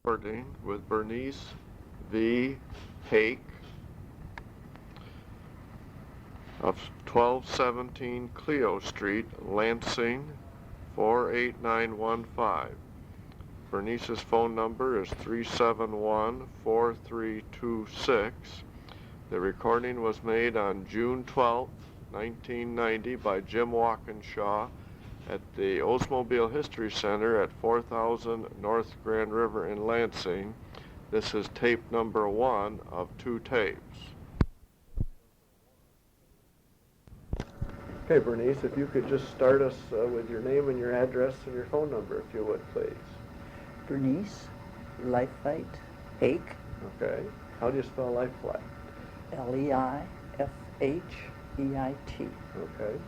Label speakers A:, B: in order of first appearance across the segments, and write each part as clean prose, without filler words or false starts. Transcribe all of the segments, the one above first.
A: Recording with Berneice V. Hake of 1217 Clio Street, Lansing, 48915. Bernice's phone number is 371-4326. The recording was made on June 12, 1990 by Jim Walkinshaw at the Oldsmobile History Center at 4000 North Grand River in Lansing. This is tape number 1 of 2 tapes. Okay, Berneice, if you could just start us with your name and your address and your phone number, if you would, please.
B: Berneice Leifheit Hake.
A: Okay. How do you spell Leifheit?
B: Leifheit.
A: Okay.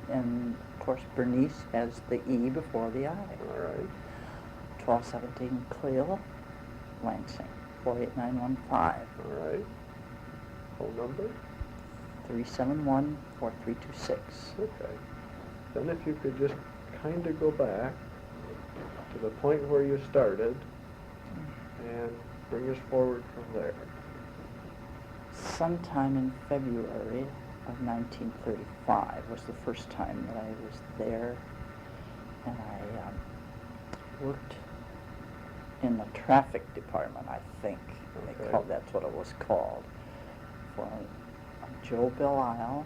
B: And of course, Berneice has the E before the I.
A: All right.
B: 1217 Clio, Lansing, 48915.
A: All right. Phone number?
B: 371-4326.
A: Okay. Then if you could just kind of go back to the point where you started and bring us forward from there.
B: Sometime in February of 1935 was the first time that I was there, and I worked in the traffic department, I think.
A: Okay.
B: That's what it was called, for Joe Belisle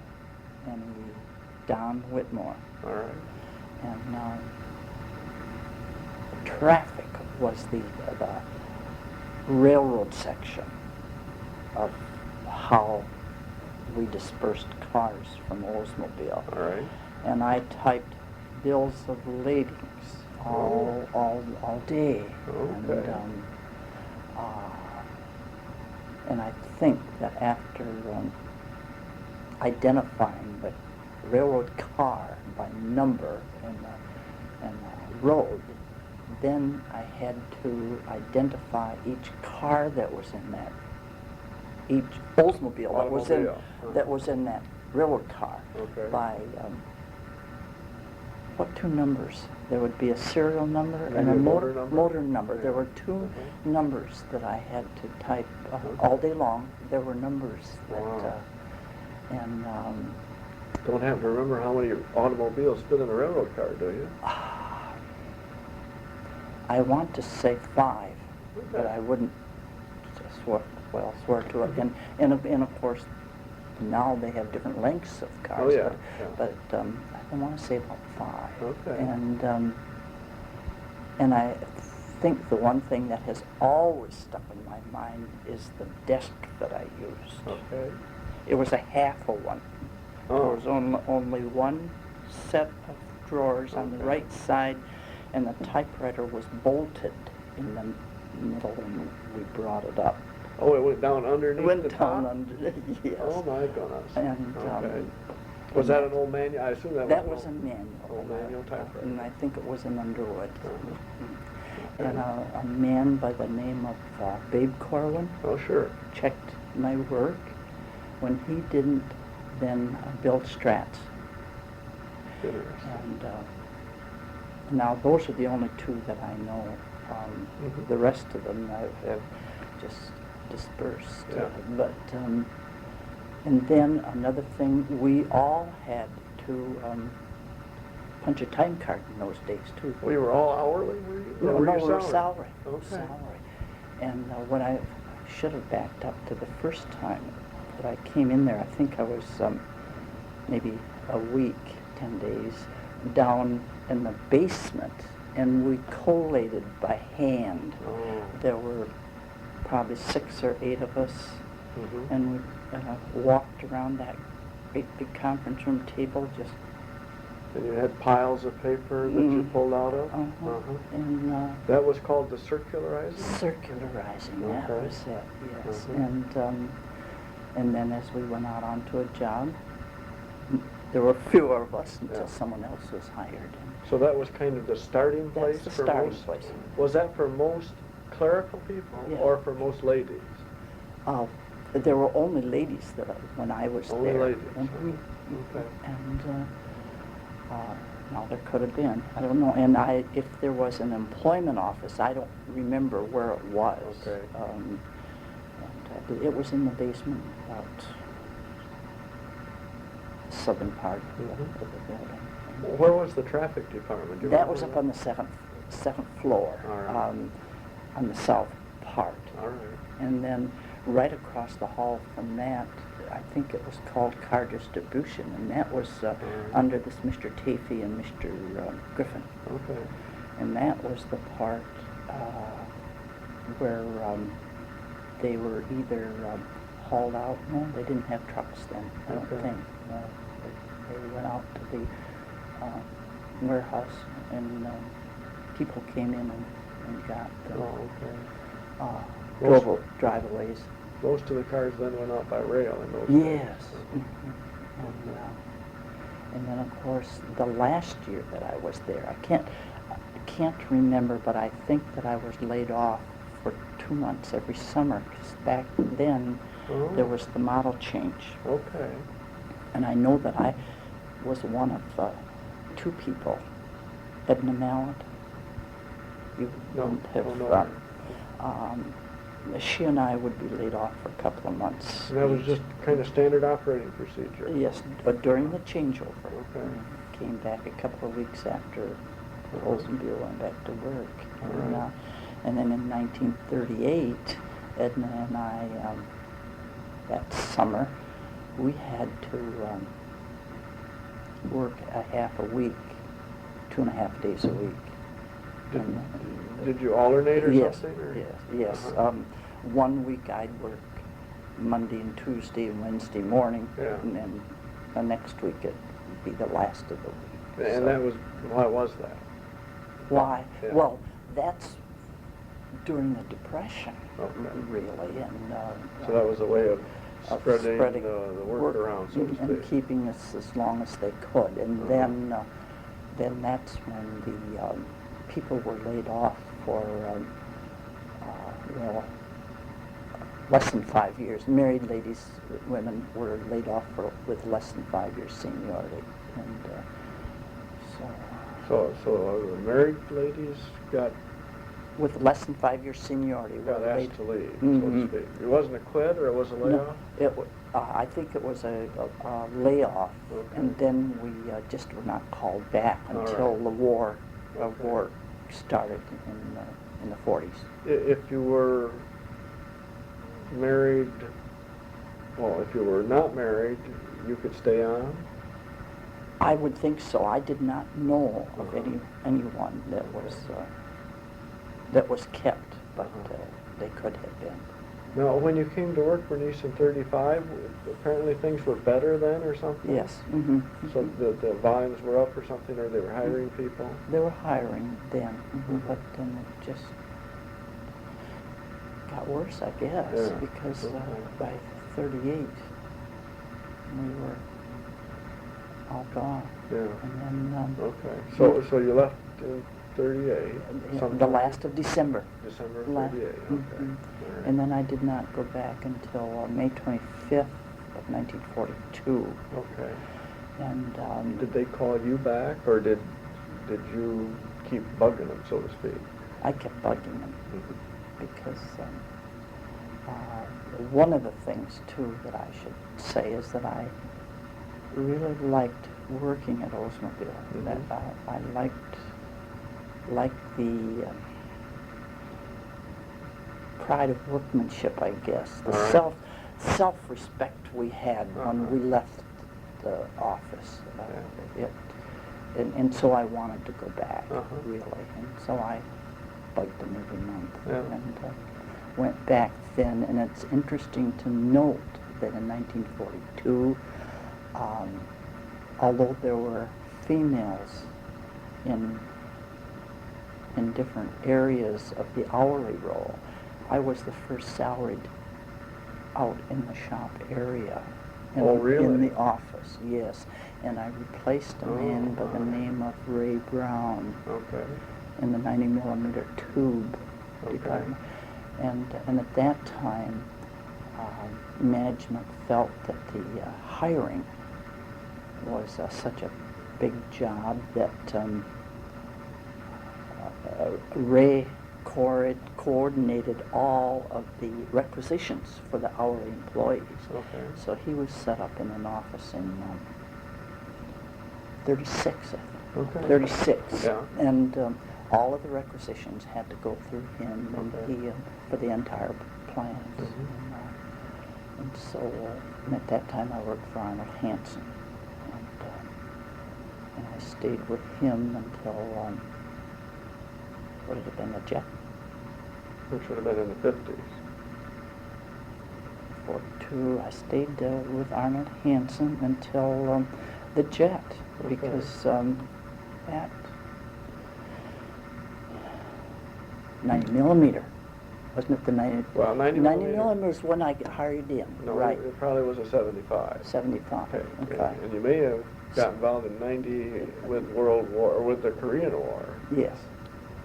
B: and Don Whitmore.
A: All right.
B: And traffic was the railroad section of how we dispersed cars from Oldsmobile.
A: All right.
B: And I typed bills of ladings all day.
A: Okay.
B: And I think that after identifying the railroad car by number and road, then I had to identify each car that was in that, each Oldsmobile that was in that railroad car.
A: Okay.
B: By what two numbers? There would be a serial number and
A: Maybe
B: a
A: a motor number?
B: motor number.
A: Yeah.
B: There were two numbers that I had to type all day long. There were numbers that,
A: Wow.
B: and
A: Don't happen to remember how many automobiles fit in a railroad car, do you?
B: I want to say 5, but
A: Okay.
B: I wouldn't swear to it. And of course, now they have different lengths of cars.
A: Oh, yeah.
B: But I want to say about 5.
A: Okay.
B: And I think the one thing that has always stuck in my mind is the desk that I used.
A: Okay.
B: It was a half of one.
A: Oh.
B: There was only one set of drawers on the
A: Okay.
B: right side, and the typewriter was bolted in the middle when we brought it up.
A: Oh, it went down underneath
B: It went
A: the
B: down
A: top?
B: under, yes.
A: Oh, my goodness.
B: And,
A: okay. Was that an old manual? I assume
B: that was a manual.
A: Old manual typewriter.
B: And I think it was an Underwood.
A: Uh-huh.
B: And a man by the name of Babe Corwin
A: Oh, sure.
B: checked my work. When he didn't, then Bill Stratz.
A: Interesting.
B: And now those are the only two that I know.
A: Mhm.
B: The rest of them have just dispersed.
A: Yeah.
B: And then another thing, we all had to punch a time card in those days too.
A: We were all hourly, were you?
B: No,
A: Or were
B: we
A: you
B: were
A: salaried?
B: salary.
A: Okay.
B: Salary. And when I should have backed up to the first time that I came in there, I think I was maybe a week, 10 days, down in the basement, and we collated by hand.
A: Oh.
B: There were probably 6 or 8 of us,
A: Mhm.
B: and we walked around that great big conference room table, just
A: And you had piles of paper that you pulled out of?
B: and
A: That was called the circularizing?
B: circularizing. That
A: Okay.
B: was it. Yes,
A: Mhm.
B: and then as we went out onto a job, there were fewer of us until
A: Yeah.
B: someone else was hired.
A: So that was kind of the starting place
B: That's the
A: for
B: starting
A: most?
B: place.
A: Was that for most clerical people
B: Yeah.
A: or for most ladies?
B: There were only ladies when I was
A: Only
B: there.
A: ladies.
B: Mhm.
A: Okay.
B: And Now, there could have been. I don't know. And if there was an employment office, I don't remember where it was.
A: Okay.
B: And it was in the basement, about the southern part of the building.
A: Where was the traffic department? Do you
B: That
A: remember
B: was up on the second floor,
A: All right.
B: on the south part.
A: All right.
B: And then right across the hall from that, I think it was called Car Distribution, and that was under this Mr. Tafey and Mr. Griffin.
A: Okay.
B: And that was the part where they were either hauled out. No, they didn't have trucks then, I don't
A: Okay.
B: think. No, they went out to the warehouse, and people came in and got driveaways.
A: Most of the cars then went out by rail in those days.
B: Yes. And then, of course, the last year that I was there, I can't remember, but I think that I was laid off for 2 months every summer, because back then there was the model change.
A: Okay.
B: And I know that I was one of 2 people. Edna Mallet, you wouldn't have. She and I would be laid off for a couple of months.
A: And that was just kind of standard operating procedure?
B: Yes, but during the changeover.
A: Okay.
B: I came back a couple of weeks after Oldsmobile went back to work. And then in 1938, Edna and I, that summer, we had to work a half a week, 2.5 days a week.
A: Did you alternate or
B: Yes,
A: something? Or?
B: yes. 1 week I'd work Monday and Tuesday and Wednesday morning,
A: Yeah.
B: and then the next week it would be the last of the week.
A: And that was, why was that?
B: Why?
A: Yeah.
B: Well, that's during the Depression,
A: Okay.
B: really, and
A: So that was a way of
B: of
A: spreading the work around, so to speak.
B: and keeping us as long as they could. And then that's when the people were laid off for less than 5 years. Married women were laid off with less than 5 years seniority, and
A: So the married ladies got
B: with less than 5 years seniority were
A: asked to leave, so
B: Mhm.
A: to speak. It wasn't a quit, or it was a layoff?
B: No, I think it was a layoff,
A: Okay.
B: and then we just were not called back
A: All
B: until
A: right.
B: the war
A: Okay.
B: started in the 40s.
A: If you were married, well, if you were not married, you could stay on?
B: I would think so. I did not know of
A: Uh-huh.
B: anyone that was kept, but
A: Uh-huh.
B: they could have been.
A: Now, when you came to work, Berneice, in 35, apparently things were better then or something?
B: Yes. Mm-hmm.
A: So the volumes were up or something, or they were hiring people?
B: They were hiring then,
A: Mhm.
B: but then it just got worse, I guess,
A: Yeah.
B: because
A: Okay.
B: by 38, we were all gone.
A: Yeah.
B: And then
A: Okay. So you left in 38?
B: the
A: sometime?
B: last of December.
A: December of
B: La-
A: 38, okay.
B: Mhm.
A: All right.
B: And then I did not go back until May 25th of 1942.
A: Okay.
B: And
A: Did they call you back, or did you keep bugging them, so to speak?
B: I kept bugging them
A: Mhm.
B: because one of the things, too, that I should say is that I really liked working at Oldsmobile.
A: Mhm.
B: That I liked the pride of workmanship, I guess, the
A: All right.
B: self-respect we had when
A: Uh-huh.
B: we left the office.
A: Yeah.
B: And so I wanted to go back,
A: Uh-huh.
B: really. And so I bugged them every month
A: Yeah.
B: and went back then. And it's interesting to note that in 1942, although there were females in different areas of the hourly role, I was the first salaried out in the shop area.
A: Oh, really?
B: In the office, yes. And I replaced a man by the name of Ray Brown
A: Okay.
B: in the 90mm tube
A: Okay.
B: department. And at that time, management felt that the hiring was such a big job that Ray coordinated all of the requisitions for the hourly employees.
A: Okay.
B: So he was set up in an office in 36, I think.
A: Okay.
B: 36.
A: Yeah.
B: And all of the requisitions had to go through him, and
A: Okay.
B: he for the entire plant. And so at that time I worked for Arnold Hanson, and I stayed with him until what had it been, a jet?
A: Which would have been in the 50s.
B: 42. I stayed with Arnold Hanson until the jet,
A: Okay.
B: because that 90 millimeter, wasn't it the 90?
A: Well, 90
B: millimeter was when I got hired in,
A: No,
B: right?
A: it probably was a 75.
B: 75. Okay.
A: And you may have got involved in 90 with World War, or with the Korean War.
B: Yes.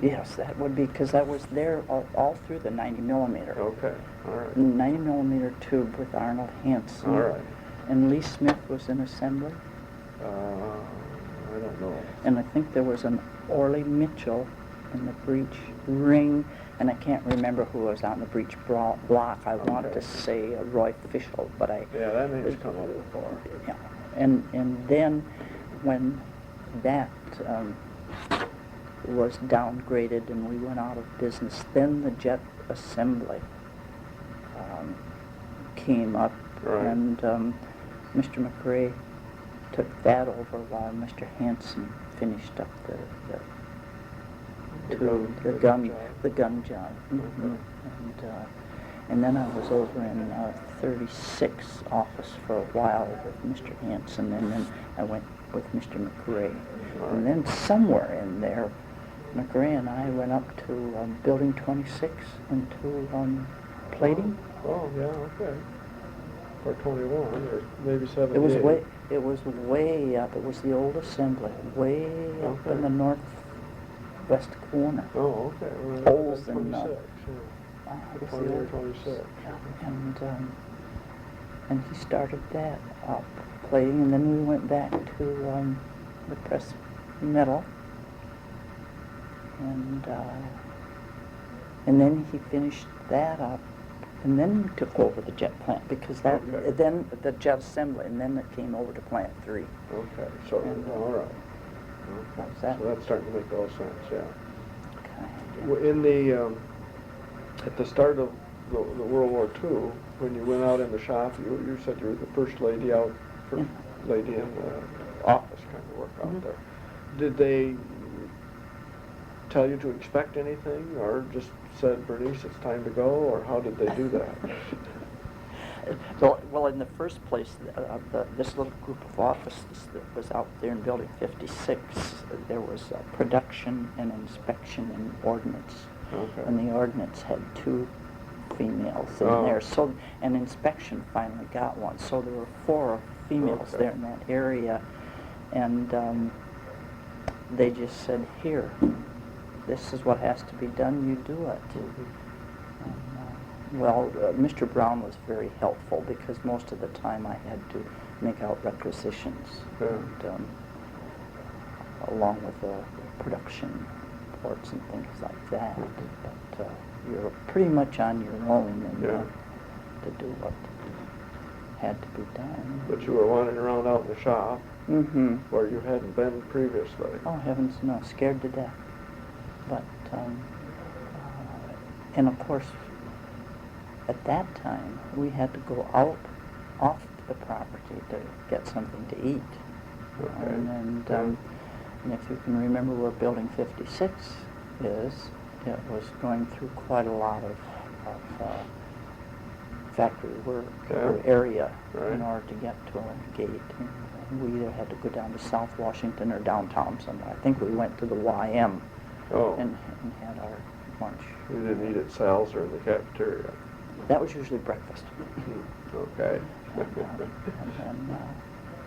B: Yes, that would be, because I was there all through the 90 millimeter.
A: Okay, all right.
B: 90 millimeter tube with Arnold Hanson.
A: All right.
B: And Lee Smith was in assembly.
A: I don't know.
B: And I think there was an Orley Mitchell in the breech ring, and I can't remember who was on the breech block. I want to say Roy Fischel, but I...
A: Yeah, that name's come up before.
B: Yeah. And then when that was downgraded and we went out of business, then the jet assembly came up,
A: Right.
B: and Mr. McRae took that over while Mr. Hanson finished up the gun job.
A: Okay.
B: And then I was over in 36 office for a while with Mr. Hanson, and then I went with Mr. McRae.
A: Right.
B: And then somewhere in there, McRae and I went up to Building 26 into plating.
A: Oh, yeah, okay. Or 21, or maybe 78.
B: It was way up. It was the old assembly, way up in the northwest corner.
A: Oh, okay. Well,
B: Holes
A: that's
B: in
A: 26,
B: it was
A: 20
B: the
A: or
B: old-
A: 26.
B: Yeah, and he started that up, plating, and then we went back to the press metal, and then he finished that up, and then we took over the jet plant, because then the jet assembly, and then it came over to Plant 3.
A: Okay, so,
B: And,
A: all right.
B: How's
A: Okay.
B: that?
A: So that's starting to make all sense, yeah.
B: Okay.
A: Well, in the, at the start of the World War II, when you went out in the shop, you said you were the first lady out, first lady in the office kind of work out
B: Mhm.
A: there. Did they tell you to expect anything, or just said, Berneice, it's time to go, or how did they do that?
B: Well, in the first place, this little group of offices that was out there in Building 56, there was production and inspection and ordnance.
A: Okay.
B: And the ordnance had 2 females in there. So, and inspection finally got one. So there were 4 females there in that area. And they just said, here, this is what has to be done, you do it. Mr. Brown was very helpful, because most of the time I had to make out requisitions, and, along with the production reports and things like that. But you're pretty much on your own to do what had to be done.
A: But you were wandering around out in the shop,
B: Mm-hmm.
A: where you hadn't been previously.
B: Oh, heavens no, scared to death. But, and of course, at that time, we had to go out off the property to get something to eat.
A: Okay.
B: And if you can remember where Building 56 is, it was going through quite a lot of factory work or area in order to get to a gate. And we either had to go down to South Washington or downtown somewhere. I think we went to the YM and had our lunch.
A: You didn't eat at Sal's or in the cafeteria?
B: That was usually breakfast.
A: Okay.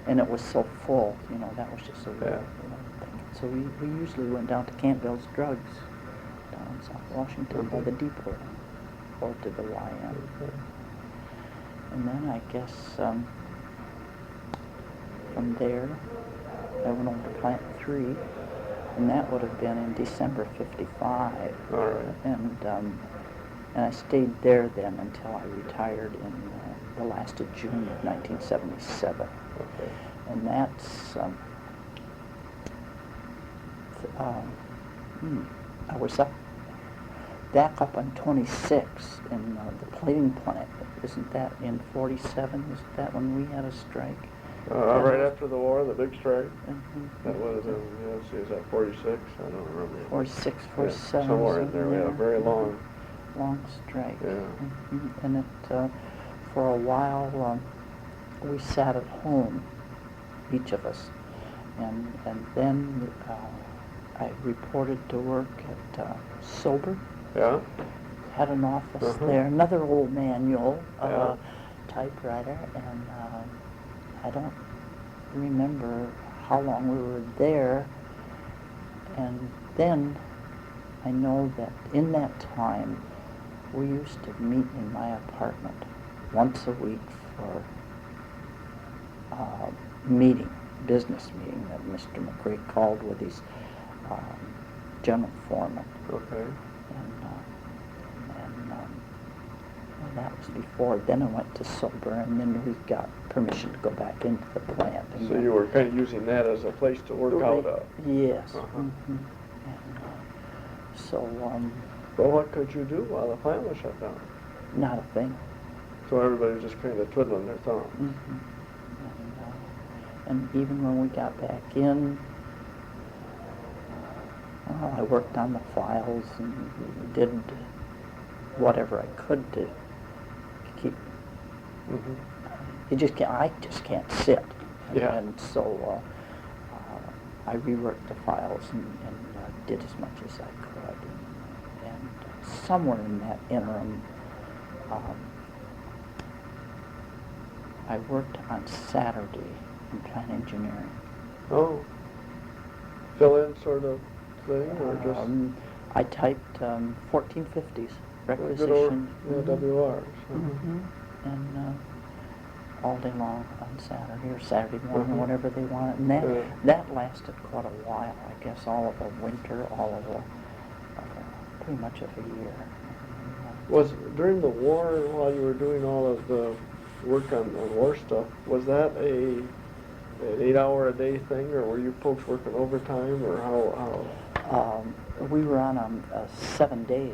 B: And it was so full, that was just a real thing. So we usually went down to Campbell's Drugs down in South Washington by the depot or to the YM.
A: Okay.
B: And then I guess from there I went over to Plant 3, and that would have been in December '55.
A: All right.
B: And I stayed there then until I retired in the last of June of 1977.
A: Okay.
B: And that's, I was back up on 26 in the plating plant. Isn't that in '47? Isn't that when we had a strike?
A: Right after the war, the big strike.
B: Mm-hmm.
A: That was in, let's see, is that 46? I don't remember.
B: 46,
A: Yeah,
B: 47.
A: somewhere in there, we had a very long.
B: Long strike.
A: Yeah.
B: Mm-hmm. And it, for a while, we sat at home, each of us, and then I reported to work at Sober.
A: Yeah.
B: Had an office
A: Uh-huh.
B: there, another old manual
A: Yeah.
B: typewriter, and I don't remember how long we were there. And then I know that in that time we used to meet in my apartment once a week for meeting, business meeting that Mr. McRae called with his general foreman.
A: Okay.
B: Well, that was before. Then I went to Sober, and then we got permission to go back into the plant. And
A: So you were kind of using that as a place to work out of.
B: Yes.
A: Uh-huh.
B: Mm-hmm. And, so,
A: Well, what could you do while the plant was shut down?
B: not a thing.
A: So everybody was just kind of twiddling their thumbs.
B: Mm-hmm. And even when we got back in, well, I worked on the files and did whatever I could to keep.
A: Mm-hmm.
B: I just can't sit.
A: Yeah.
B: And so I reworked the files and did as much as I could. And somewhere in that interim, I worked on Saturday in plant engineering.
A: Oh. Fill-in sort of thing, or just
B: I typed 1450s requisition.
A: good old WRs?
B: Mm-hmm. And all day long on Saturday or Saturday morning,
A: Mhm.
B: whatever they wanted. And that lasted quite a while, I guess, all of a winter, all of pretty much of a year.
A: Was during the war, while you were doing all of the work on war stuff, was that an 8-hour-a-day thing, or were you folks working overtime, or how?
B: We were on a 7-day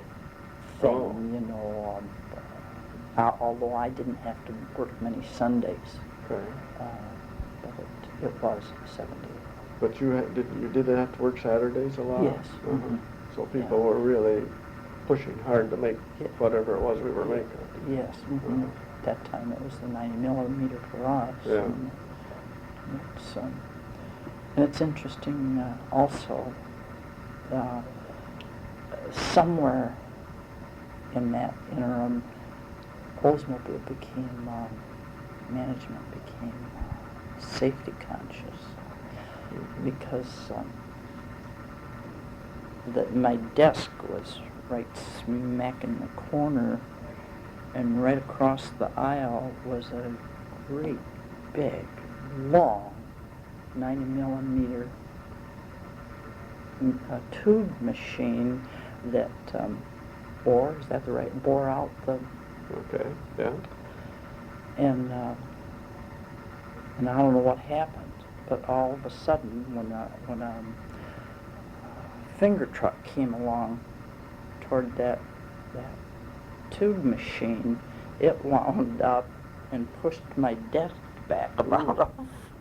B: thing,
A: Oh.
B: you know, although I didn't have to work many Sundays,
A: Okay.
B: but it was 7 days.
A: But you didn't have to work Saturdays a lot?
B: Yes.
A: Uh-huh.
B: Mhm.
A: So people
B: Yeah.
A: were really pushing hard to make
B: Yeah.
A: whatever it was we were making.
B: Yes. Mm-hmm.
A: Uh-huh.
B: That time it was the 90 millimeter for us.
A: Yeah.
B: And it's interesting also, somewhere in that interim, Oldsmobile management became safety conscious, because my desk was right smack in the corner, and right across the aisle was a great big, long 90 millimeter tube machine that bore out the.
A: Okay, yeah.
B: And I don't know what happened, but all of a sudden, when a finger truck came along toward that tube machine, it wound up and pushed my desk back about a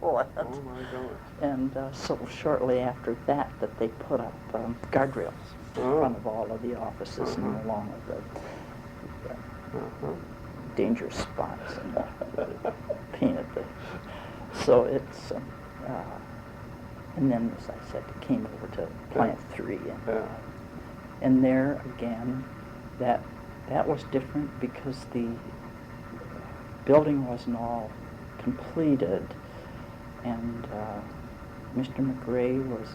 B: foot.
A: Oh my God.
B: And so shortly after that they put up guardrails in front of all of the offices and along with the dangerous spots and painted the. So it's, and then as I said, it came over to Plant 3, and there again, that was different because the building wasn't all completed, and Mr. McRae was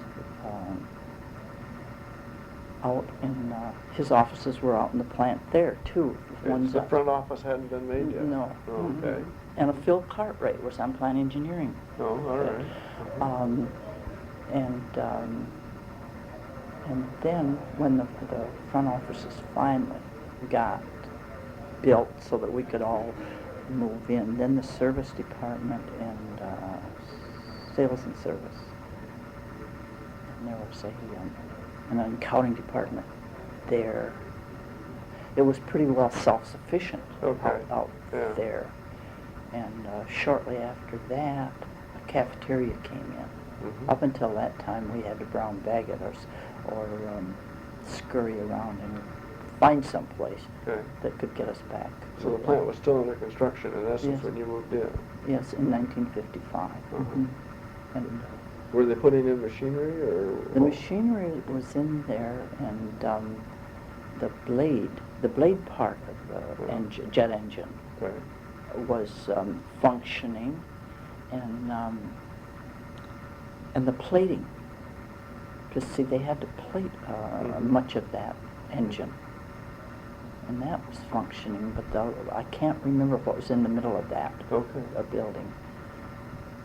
B: out in, his offices were out in the plant there too.
A: The front office hadn't been made yet?
B: No.
A: Oh, okay.
B: And a Phil Cartwright was on plant engineering.
A: Oh, all right.
B: and then when the front offices finally got built so that we could all move in, then the service department and sales and service, and there was an accounting department there. It was pretty well self-sufficient out there. And shortly after that, a cafeteria came in.
A: Mm-hmm.
B: Up until that time, we had to brown bag it or scurry around and find some place that could get us back.
A: So the plant was still under construction, in essence, when you moved in?
B: Yes, in 1955. Mm-hmm. And
A: were they putting in machinery, or?
B: The machinery was in there, and the blade part of the jet engine was functioning, and the plating. Because see, they had to plate much of that engine, and that was functioning. But I can't remember what was in the middle of that building.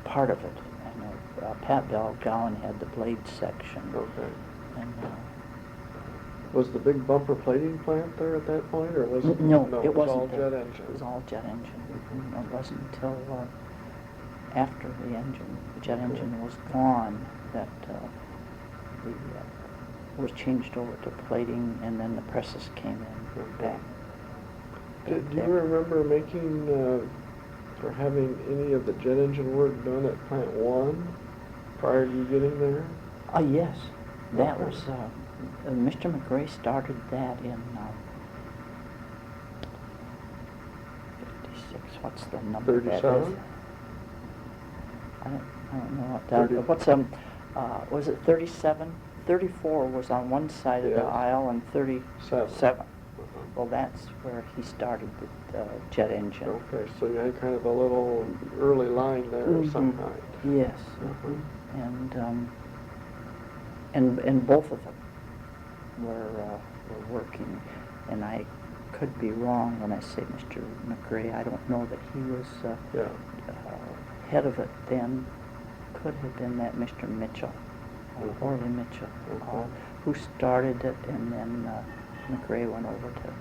B: Part of it. I know Pat Bell-Gowan had the blade section. And
A: was the big bumper plating plant there at that point, or was it?
B: No, it
A: was
B: wasn't.
A: all jet engine.
B: It was all jet engine. Mm-hmm. It wasn't until after the jet engine was gone, that was changed over to plating, and then the presses came in back.
A: Do you remember making or having any of the jet engine work done at Plant 1 prior to you getting there?
B: Yes, that was. Mr. McRae started that in 56. What's the number?
A: 37?
B: I don't know what that. What's was it 37? 34 was on one side of the aisle, and 37. Well, that's where he started the jet engine.
A: Okay, so you had kind of a little early line there of some kind.
B: Yes, and both of them were working, and I could be wrong when I say Mr. McRae. I don't know that he was head of it then. Could have been that Mr. Mitchell, Orley Mitchell, who started it, and then McRae went over to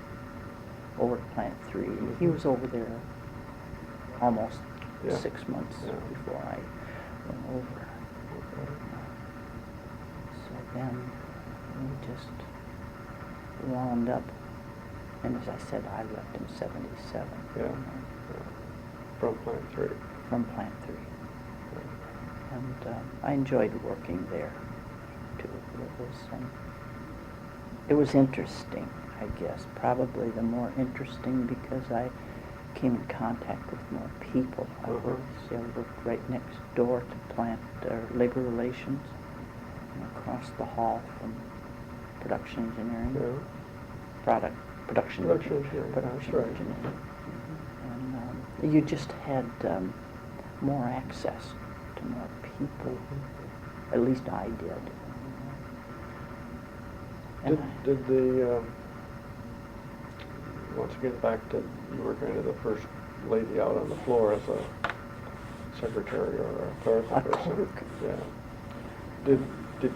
B: Plant 3. He was over there almost 6 months before I went over. So then we just wound up, and as I said, I left in 77.
A: From Plant 3.
B: From Plant 3. And I enjoyed working there, too. It was interesting, I guess. Probably the more interesting because I came in contact with more people. I worked right next door to plant labor relations, and across the hall from production engineering, production engineering. And you just had more access to more people. At least I did.
A: Did the once again back to, you were kind of the first lady out on the floor as a secretary or a clerk or something. Yeah. Did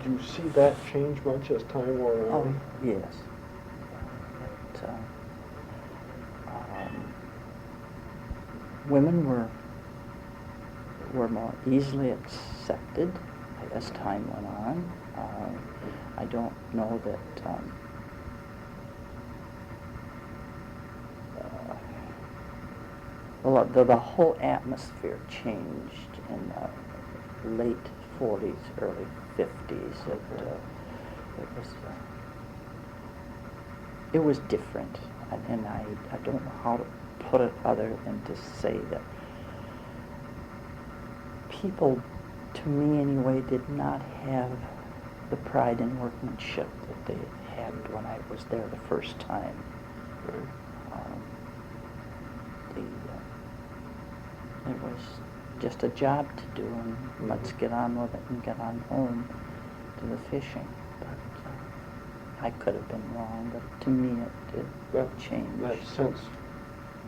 A: you see that change much as time wore on?
B: Oh, yes. Women were more easily accepted as time went on. I don't know that the whole atmosphere changed in the late 40s, early 50s. It was different, and I don't know how to put it other than to say that people, to me anyway, did not have the pride in workmanship that they had when I was there the first time. It was just a job to do, and let's get on with it and get on home to the fishing. But I could have been wrong, but to me it did change.
A: That sense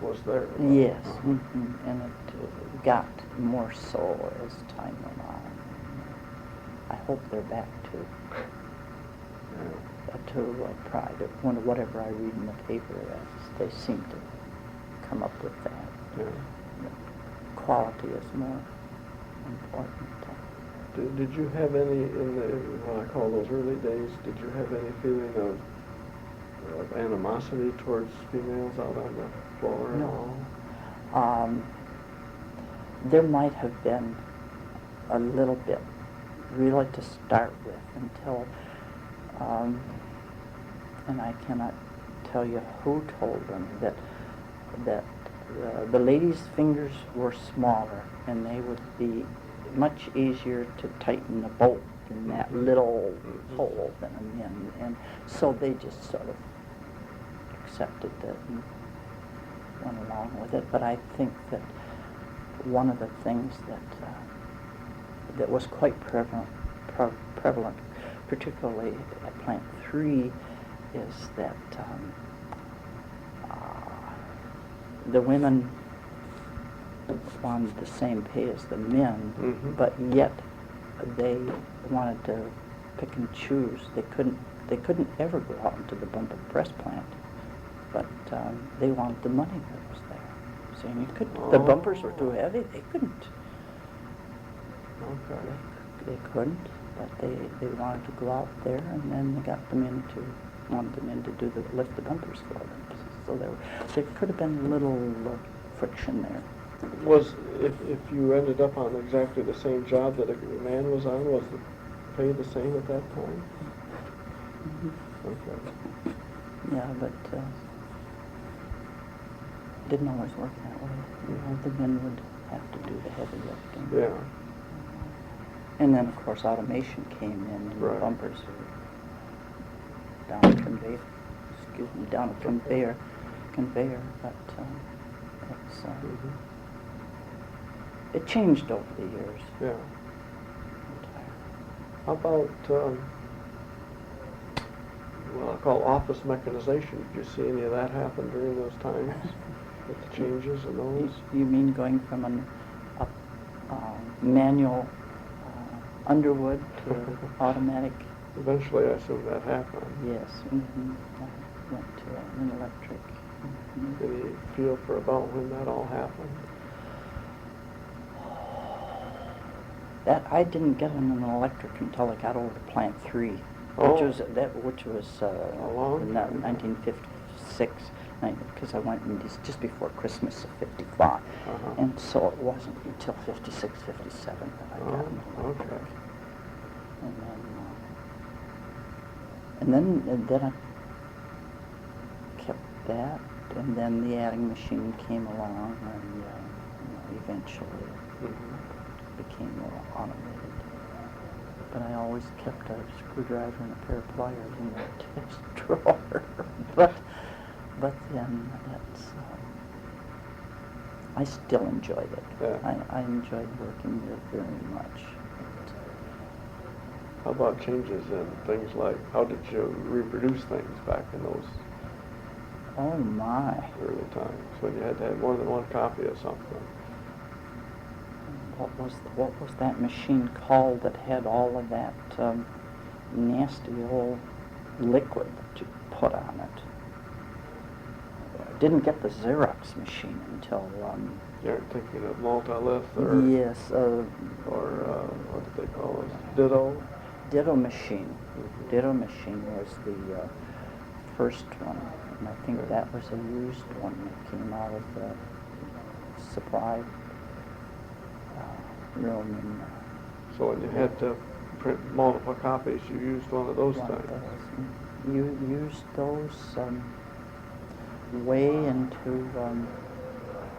A: was there.
B: Yes, and it got more so as time went on. I hope they're back to pride. Whatever I read in the paper, they seem to come up with that.
A: Yeah.
B: Quality is more important.
A: Did you have any, what I call those early days, did you have any feeling of animosity towards females out on the floor at all?
B: There might have been a little bit, really, to start with, until, and I cannot tell you who told them that the ladies' fingers were smaller and they would be much easier to tighten a bolt in that little hole than a men, and so they just sort of accepted it and went along with it. But I think that one of the things that was quite prevalent, particularly at Plant 3, is that the women wanted the same pay as the men, but yet they wanted to pick and choose. They couldn't ever go out into the bumper press plant, but they wanted the money that was there. So the bumpers were too heavy. They couldn't.
A: Okay.
B: They couldn't, but they wanted to go out there, and then they wanted them in to lift the bumpers for them. So there could have been a little friction there.
A: If you ended up on exactly the same job that a man was on, was the pay the same at that time? Okay.
B: Yeah, but didn't always work that way. The men would have to do the heavy lifting.
A: Yeah.
B: And then, of course, automation came in, and the bumpers were down a conveyor. But it changed over the years.
A: Yeah. How about what I call office mechanization? Did you see any of that happen during those times? With the changes in those?
B: You mean going from a manual Underwood to automatic?
A: Eventually, I assume that happened.
B: Yes. I went to an electric.
A: Any feel for about when that all happened?
B: That I didn't get on an electric until I got over to Plant 3, which was in 1956, because I went in just before Christmas of '55, and so it wasn't until '56, '57 that I got an electric.
A: Okay.
B: And then I kept that, and then the adding machine came along, and eventually it became more automated. But I always kept a screwdriver and a pair of pliers in the test drawer. but then I still enjoyed it.
A: Yeah.
B: I enjoyed working there very much.
A: How about changes in things like, how did you reproduce things back in those
B: Oh my!
A: early times when you had to have more than one copy of something?
B: What was that machine called that had all of that nasty old liquid that you put on it? Didn't get the Xerox machine until.
A: You're thinking of Multilith or?
B: Yes.
A: What did they call it? Ditto?
B: Ditto machine. Ditto machine was the first one, and I think that was a used one that came out of the supply room.
A: So when you had to print multiple copies, you used one of those things?
B: You used those way into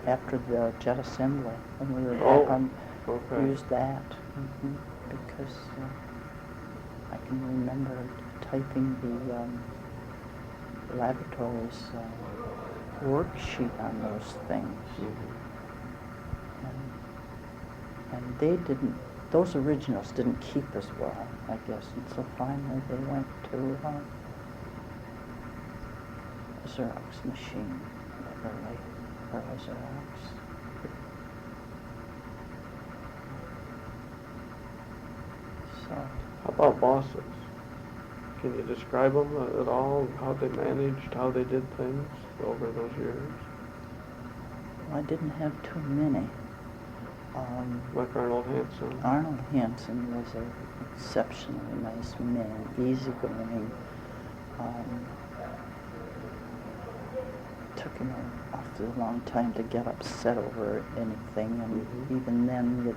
B: after the jet assembly, when we were used that because I can remember typing the laboratory's worksheet on those things. And those originals didn't keep as well, I guess, and so finally they went to a Xerox machine, early Xerox. So
C: How about bosses? Can you describe them at all? How they managed, how they did things over those years?
B: I didn't have too many.
C: Like Arnold Hanson.
B: Arnold Hanson was an exceptionally nice man, easygoing. Took him an awfully long time to get upset over anything, and even then you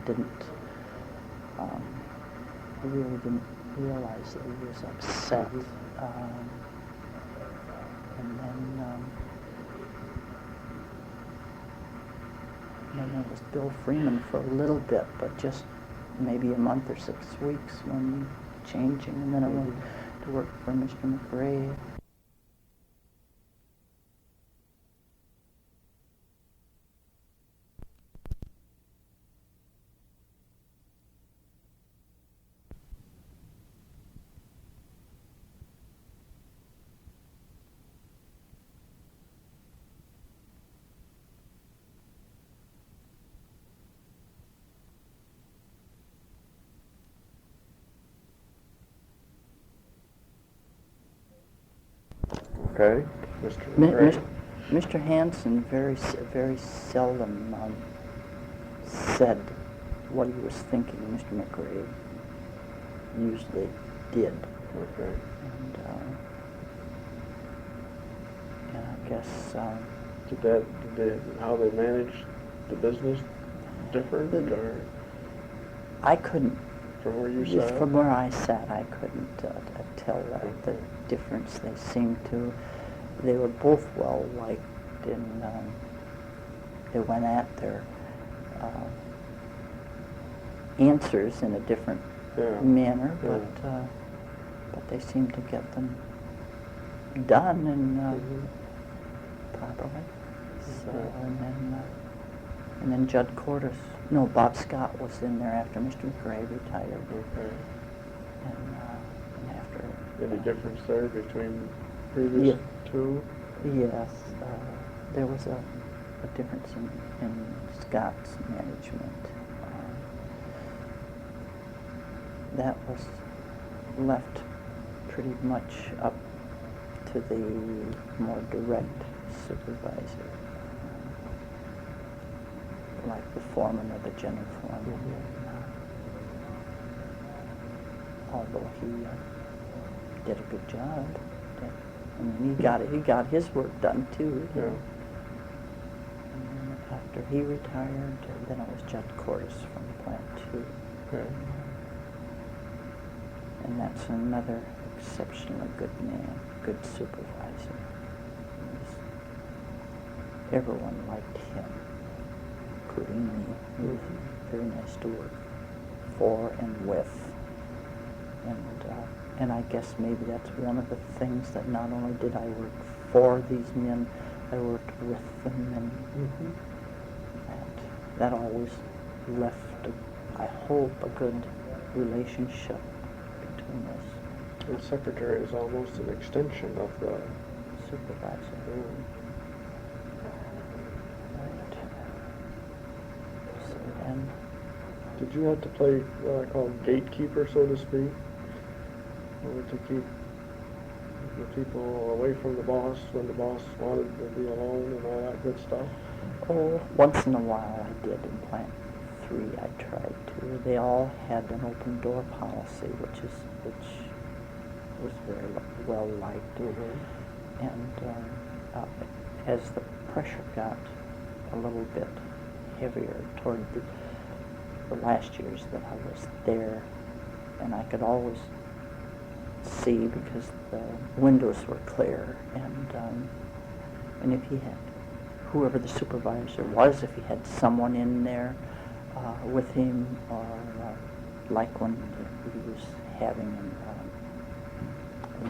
B: really didn't realize that he was upset. And then there was Bill Freeman for a little bit, but just maybe a month or 6 weeks when changing, and then I went to work for Mr. McRae.
C: Okay, Mr. McRae.
B: Mr. Hanson very seldom said what he was thinking. Mr. McRae usually did.
C: Okay.
B: And I guess
C: how they managed the business different, or
B: I couldn't.
C: From where you sat?
B: From where I sat, I couldn't tell the difference. They were both well liked, and they went at their answers in a different manner, but they seemed to get them done and properly. So, and then Judd Cordes. No, Bob Scott was in there after Mr. McRae retired.
C: Okay.
B: And after...
C: Any difference there between previous two?
B: Yes. There was a difference in Scott's management. That was left pretty much up to the more direct supervisor. Like the foreman or the general foreman. Although he did a good job. I mean, he got his work done too.
C: Yeah.
B: And then after he retired, then it was Judd Cordes from Plant 2.
C: Okay.
B: And that's another exceptionally good man, good supervisor. Everyone liked him, including me. He was very nice to work for and with. And I guess maybe that's one of the things that not only did I work for these men, I worked with them, and that always left, I hope, a good relationship between us.
C: The secretary is almost an extension of the
B: supervisor. Right. So then...
C: Did you have to play what I call gatekeeper, so to speak? Or to keep the people away from the boss when the boss wanted to be alone and all that good stuff?
B: Oh, once in a while I did in Plant 3. I tried to. They all had an open door policy, which was very well liked. And as the pressure got a little bit heavier toward the last years that I was there, and I could always see because the windows were clear, and if he had, whoever the supervisor was, if he had someone in there with him, or like when he was having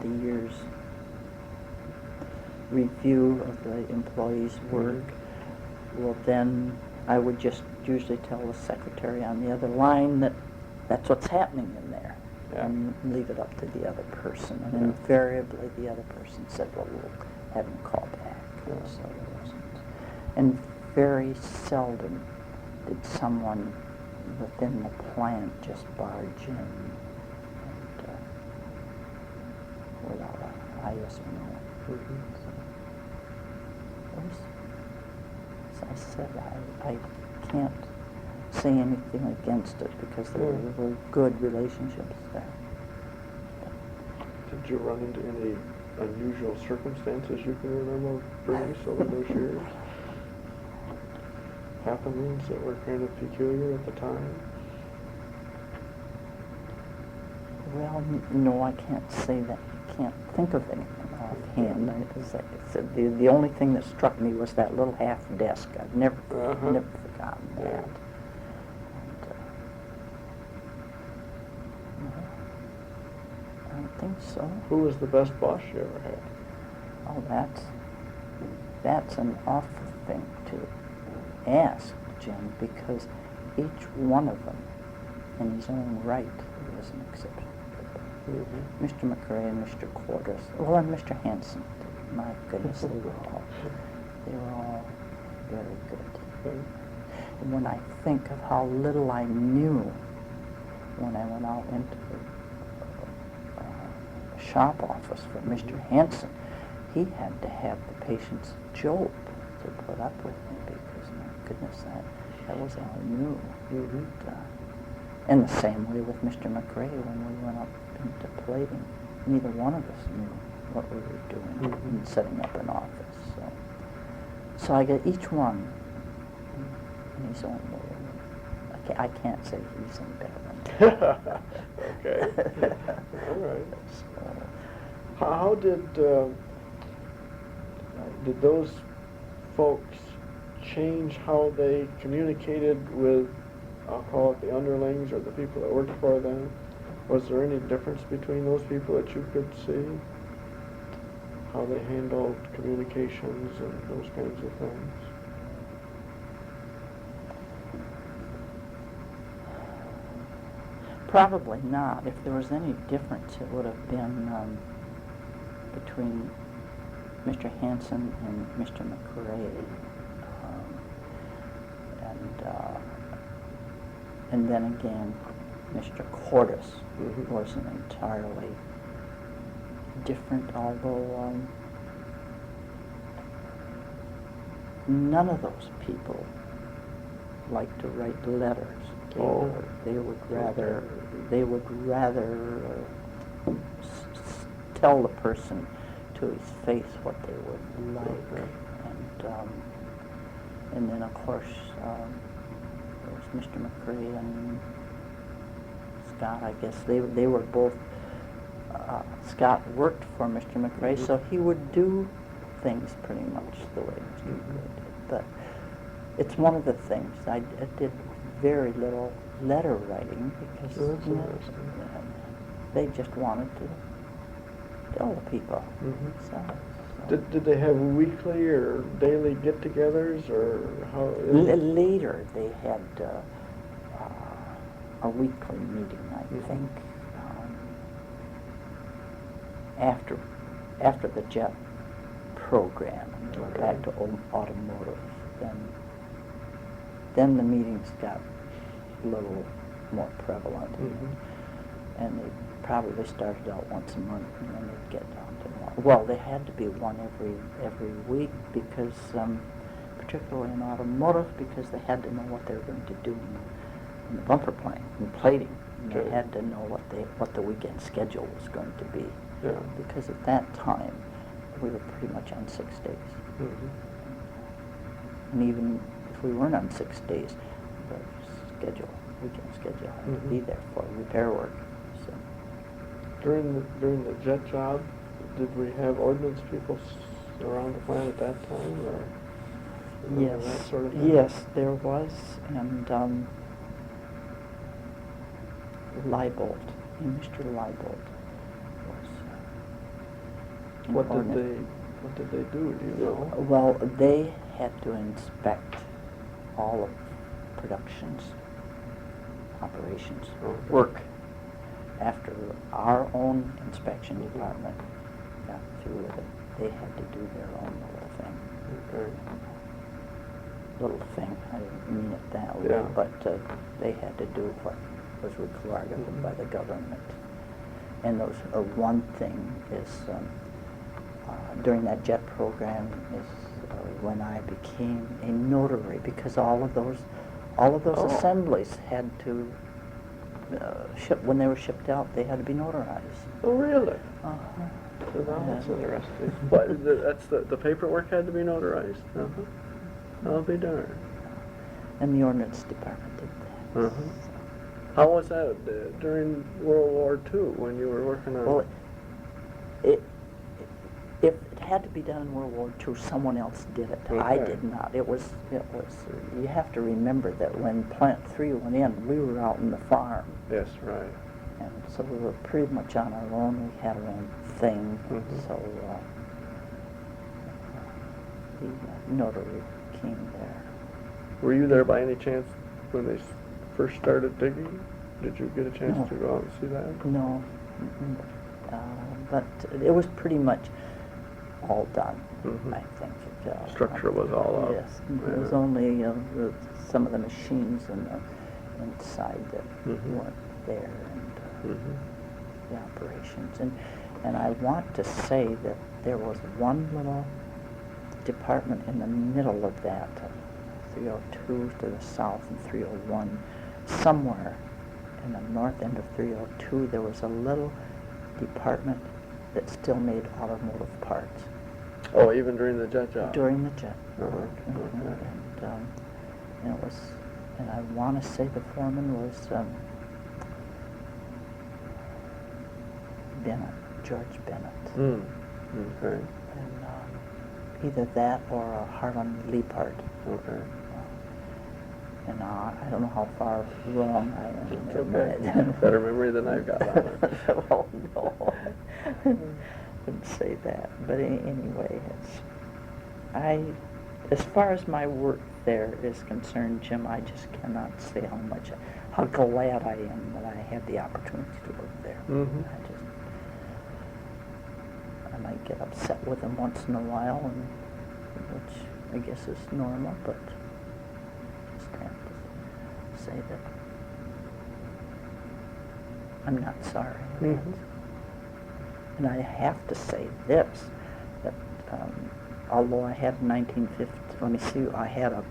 B: the year's review of the employees' work, well then I would just usually tell the secretary on the other line that that's what's happening in there. And leave it up to the other person. And invariably the other person said, well, we'll have him call back. So there wasn't. And very seldom did someone within the plant just barge in yes or no.
C: Mm-hmm.
B: So, as I said, I can't say anything against it because there were good relationships there.
C: Did you run into any unusual circumstances you can remember, Berneice, over those years? Happenings that were kind of peculiar at the time?
B: Well, no, I can't say that. I can't think of anything offhand. As I said, the only thing that struck me was that little half desk. I've never forgotten that. And, no, I don't think so.
C: Who was the best boss you ever had?
B: Oh, that's an awful thing to ask, Jim, because each one of them, in his own right, was an exception.
C: Mm-hmm.
B: Mr. McRae and Mr. Quarters, well, and Mr. Hanson. My goodness, they were all very good. And when I think of how little I knew when I went out into the shop office for Mr. Hanson, he had to have the patient's Job to put up with me because, my goodness, that was all I knew.
C: Mm-hmm.
B: And the same way with Mr. McRae when we went up into plating. Neither one of us knew what we were doing in setting up an office. So I get each one in his own way. I can't say he's any better than me.
C: Okay. All right.
B: So,
C: How did those folks change how they communicated with, I'll call it the underlings or the people that worked for them? Was there any difference between those people that you could see? How they handled communications and those kinds of things?
B: probably not. If there was any difference, it would have been between Mr. Hanson and Mr. McRae. And then again, Mr. Quartus was an entirely different, although none of those people liked to write letters. They would rather tell the person to his face what they would like. And then of course there was Mr. McRae and Scott. I guess they were both. Scott worked for Mr. McRae, so he would do things pretty much the way Mr. McRae did. But it's one of the things I did very little letter writing because they just wanted to tell the people. So.
C: Did they have weekly or daily get-togethers, or how?
B: Later, they had a weekly meeting, I think. After the jet program, and went back to automotive, then the meetings got a little more prevalent, and they probably started out once a month, and then they'd get down to one. Well, they had to be one every week because, particularly in automotive, because they had to know what they were going to do in the bumper plane, in plating. And they had to know what the weekend schedule was going to be.
C: Yeah.
B: Because at that time, we were pretty much on 6 days. And even if we weren't on 6 days, the weekend schedule had to be there for repair work. So.
C: During the jet job, did we have ordnance people around the plant at that time, or
B: yes,
C: that sort of thing?
B: Yes, there was, and Leifheit, Mr. Leifheit was.
C: What did they do? Do you know?
B: Well, they had to inspect all of production's operations, work. After our own inspection department got through with it, they had to do their own little thing. I didn't mean it that way, but they had to do what was required of them by the government. And those one thing is during that jet program is when I became a notary, because all of those
C: Oh.
B: assemblies had to ship when they were shipped out. They had to be notarized.
C: Oh, really?
B: Uh-huh.
C: So that's
B: Yeah.
C: interesting. But that's the paperwork had to be notarized? Uh-huh. I'll be darned.
B: And the ordinance department did that.
C: Uh-huh. How was that during World War II when you were working on?
B: Well, if it had to be done in World War II, someone else did it. I
C: Okay.
B: did not. It was. You have to remember that when Plant 3 went in, we were out in the farm,
C: Yes, right.
B: and so we were pretty much on our own. We had our own thing,
C: Mhm.
B: so the notary came there.
C: Were you there by any chance when they first started digging? Did you get a chance
B: No.
C: to go out and see that?
B: No, but it was pretty much all done.
C: Mhm.
B: I think.
C: Structure was all up.
B: Yes, it was
C: Yeah.
B: only some of the machines inside that
C: Mhm.
B: weren't there, and
C: Mhm.
B: the operations. And I want to say that there was one little department in the middle of that, 302 to the south and 301, somewhere in the north end of 302, there was a little department that still made automotive parts
C: Oh, even during the jet job?
B: during the jet.
C: Uh-huh.
B: Mhm.
C: Okay.
B: And it was, and I want to say the foreman was Bennett, George Bennett.
C: Mm. Okay.
B: And either that or Harlan Leifheit.
C: Okay.
B: And I don't know how far wrong I am.
C: It's
B: in
C: okay.
B: that.
C: Better memory than I've got on it.
B: Well, no, wouldn't say that. But anyway, as far as my work there is concerned, Jim, I just cannot say how glad I am that I had the opportunity to work there.
C: Mhm.
B: I might get upset with them once in a while, which I guess is normal, but just have to say that I'm not sorry.
C: Mhm.
B: And I have to say this, that although I had 1950, let me see, I had a,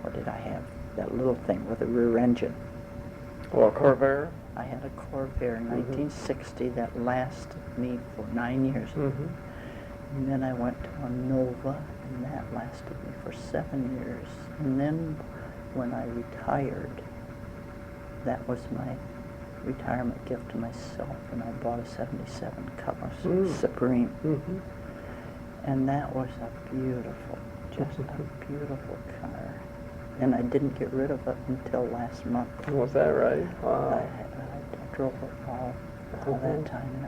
B: what did I have? That little thing with a rear engine.
C: Well, Corvair?
B: I had a Corvair in
C: Mhm.
B: 1960 that lasted me for 9 years.
C: Mm-hmm.
B: And then I went to a Nova, and that lasted me for 7 years. And then when I retired, that was my retirement gift to myself, and I bought a 77 Cutlass Supreme.
C: Mm-hmm.
B: And that was a beautiful, just a beautiful car. And I didn't get rid of it until last month.
C: Was that right? Wow.
B: I drove it all that time, and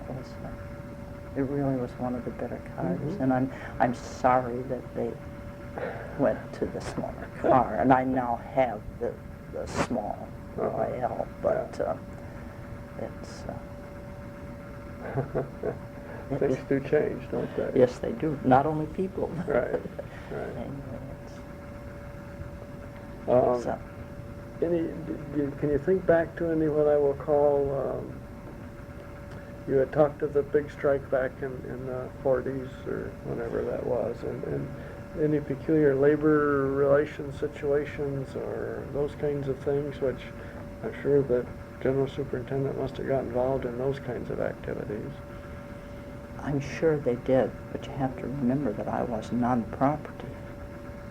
B: it really was one of the better cars.
C: Mhm.
B: And I'm sorry that they went to the smaller car, and I now have the small Royale, but it's
C: Things do change, don't they?
B: yes, they do. Not only people.
C: Right, right.
B: Anyway,
C: Um, can you think back to any what I will call, you had talked of the big strike back in the 40s or whenever that was, and any peculiar labor relations situations or those kinds of things, which I'm sure the general superintendent must have got involved in those kinds of activities.
B: I'm sure they did, but you have to remember that I was non-property.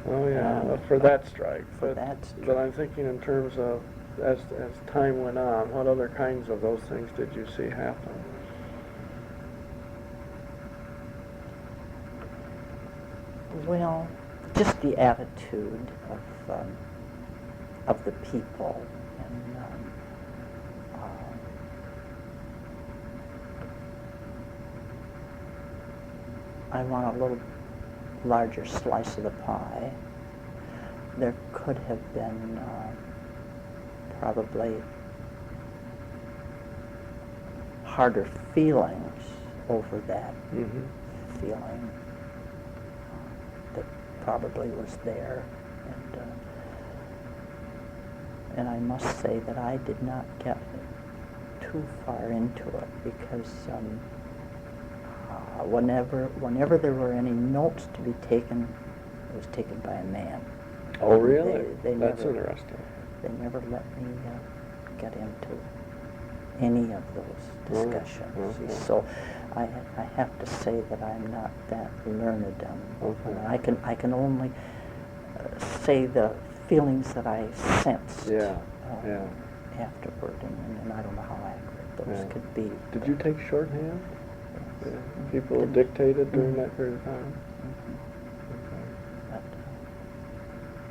C: Oh yeah, for that strike.
B: For
C: but,
B: that strike.
C: But I'm thinking in terms of as time went on, what other kinds of those things did you see happen?
B: Well, just the attitude of the people, and I want a little larger slice of the pie. There could have been probably harder feelings over that feeling that probably was there, and I must say that I did not get too far into it because Whenever there were any notes to be taken, it was taken by a man.
C: Oh, really?
B: They
C: That's
B: never,
C: interesting.
B: They never let me get into any of those discussions.
C: Okay.
B: So I have to say that I'm not that learned.
C: Okay.
B: I can only say the feelings that I sensed
C: Yeah, yeah.
B: afterward, and I don't know how accurate those
C: Yeah.
B: could be.
C: Did you take shorthand?
B: Yes.
C: Yeah. People dictated during that period of time?
B: Mhm.
C: Okay.
B: But,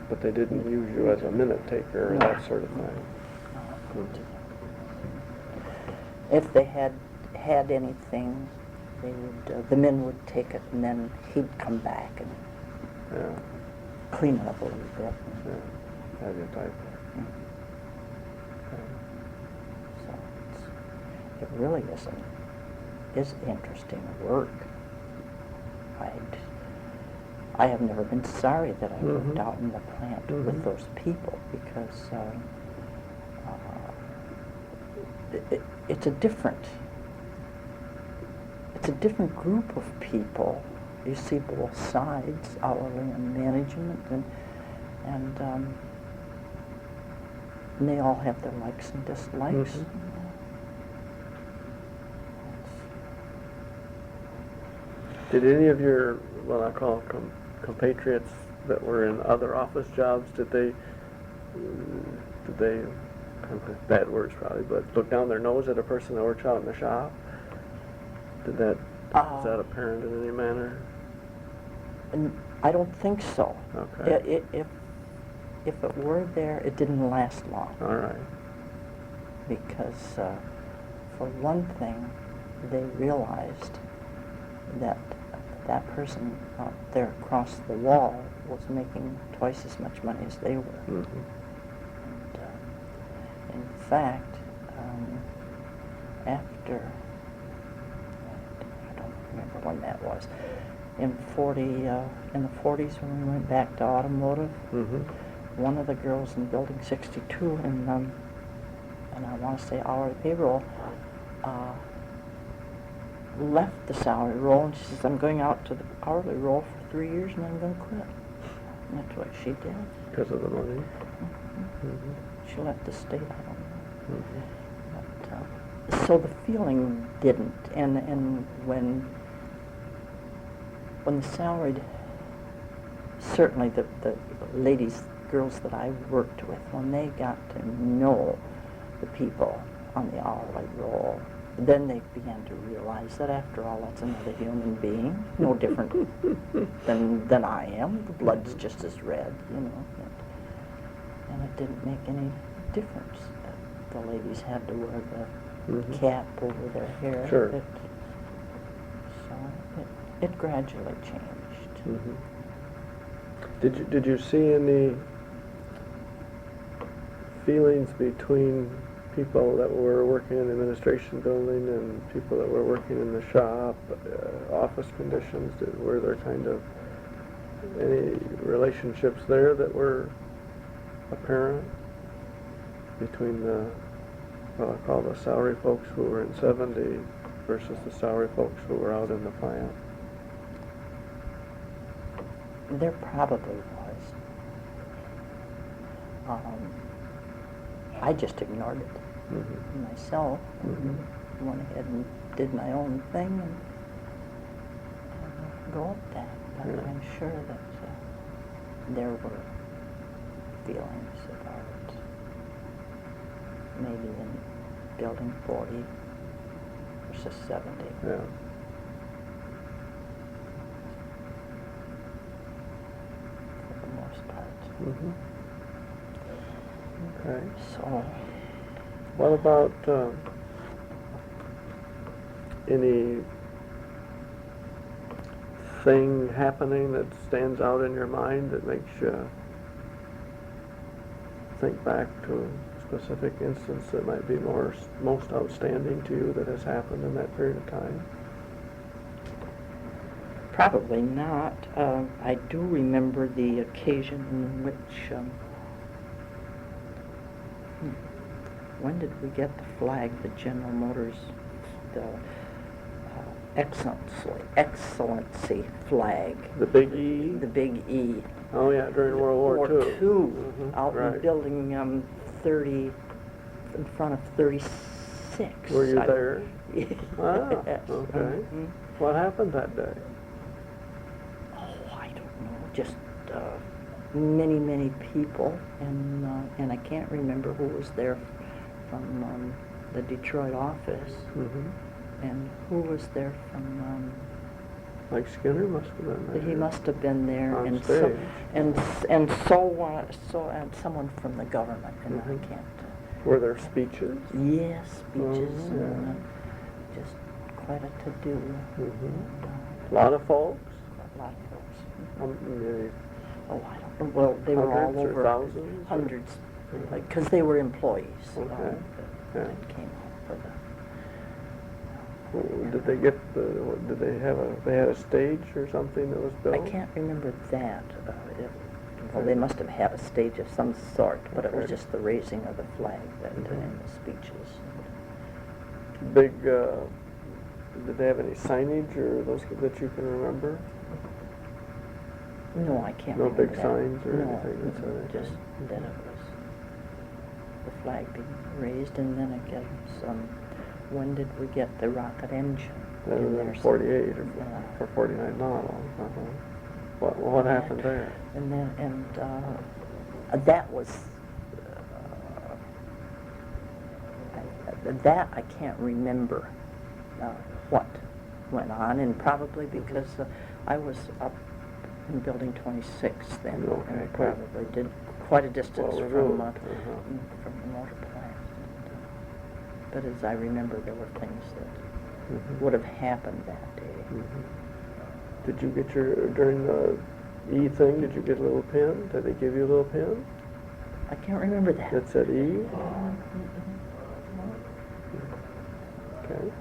C: But they didn't use you as a minute taker or
B: No.
C: that sort of thing?
B: If they had anything, they would, the men would take it, and then he'd come back and
C: Yeah,
B: clean it up a little bit.
C: yeah. Have you type it?
B: Mhm.
C: Okay.
B: So it really is interesting work. I have never been sorry that I worked
C: Mhm.
B: out in the plant
C: Mhm.
B: with those people, because it's a different group of people. You see both sides, hourly and management, and they all have their likes and dislikes.
C: Mhm. Did any of your, what I call compatriots that were in other office jobs, did they, bad words probably, but look down their nose at a person that works out in the shop? Is that apparent in any manner?
B: And I don't think so.
C: Okay.
B: If it were there, it didn't last long.
C: All right.
B: Because for one thing, they realized that that person out there across the wall was making twice as much money as they were.
C: Mm-hmm.
B: And, in fact, after, I don't remember when that was, in the 40s when we went back to automotive,
C: Mm-hmm.
B: one of the girls in Building 62, and I want to say hourly payroll, left the salary roll, and she says, I'm going out to the hourly roll for 3 years, and I'm going to quit. And that's what she did.
C: Because of the money?
B: Mm-hmm.
C: Mm-hmm.
B: She left the state, I don't know.
C: Mm-hmm.
B: But, so the feeling didn't, and when the salaried, certainly the girls that I worked with, when they got to know the people on the hourly roll, then they began to realize that after all, that's another human being, no different than I am. The blood's just as red, you know. And it didn't make any difference that the ladies had to wear the
C: Mm-hmm.
B: cap over their hair.
C: Sure.
B: It gradually changed.
C: Mm-hmm. Did you see any feelings between people that were working in the administration building and people that were working in the shop, office conditions? Were there kind of any relationships there that were apparent between what I call the salary folks who were in 70 versus the salary folks who were out in the plant?
B: There probably was. I just ignored it myself, and went ahead and did my own thing and go up that. But
C: Yeah.
B: I'm sure that there were feelings about maybe in Building 40 versus 70.
C: Yeah.
B: For the most part.
C: Mm-hmm. Okay.
B: So,
C: What about any thing happening that stands out in your mind that makes you think back to a specific instance that might be most outstanding to you that has happened in that period of time?
B: probably not. I do remember the occasion in which, when did we get the flag, the General Motors, the excellency flag.
C: The big E?
B: The big E.
C: Oh, yeah, during World War II.
B: Out
C: right.
B: in building 30, in front of 36.
C: Were you there?
B: Yes.
C: Ah, okay. What happened that day?
B: Oh, I don't know. Just many, many people, and I can't remember who was there from the Detroit office, and who was there from.
C: Mike Skinner must have been there.
B: He must have been there,
C: On
B: and
C: stage.
B: and someone from the government, and I can't.
C: Were there speeches?
B: Yes, speeches,
C: Oh, yeah.
B: and just quite a to-do.
C: A lot of folks?
B: A lot of folks.
C: Maybe
B: Oh, I don't know. Well, they were all
C: hundreds or
B: over.
C: thousands?
B: Hundreds, because they were employees.
C: Okay.
B: That came out for the.
C: Did they get did they have they had a stage or something that was built?
B: I can't remember that. Well, they must have had a stage of some sort, but it was
C: Okay.
B: just the raising of the flag and the speeches.
C: Big, did they have any signage or those that you can remember?
B: No, I can't
C: No
B: remember
C: big
B: that.
C: signs or
B: No,
C: anything that said anything?
B: just that it was the flag being raised, and then I guess when did we get the rocket engine?
C: That
B: in
C: was
B: there
C: in 48
B: somewhere?
C: or 49 model. What happened there?
B: And then, that was, that I can't remember what went on, and probably because I was up in Building 26 then, and I
C: Okay,
B: probably did quite a distance
C: well
B: from
C: removed,
B: the motor plant. But as I remember, there were things that would have happened that day.
C: Did you get during the E thing, did you get a little pin? Did they give you a little pin
B: I can't remember that.
C: that said E? Okay.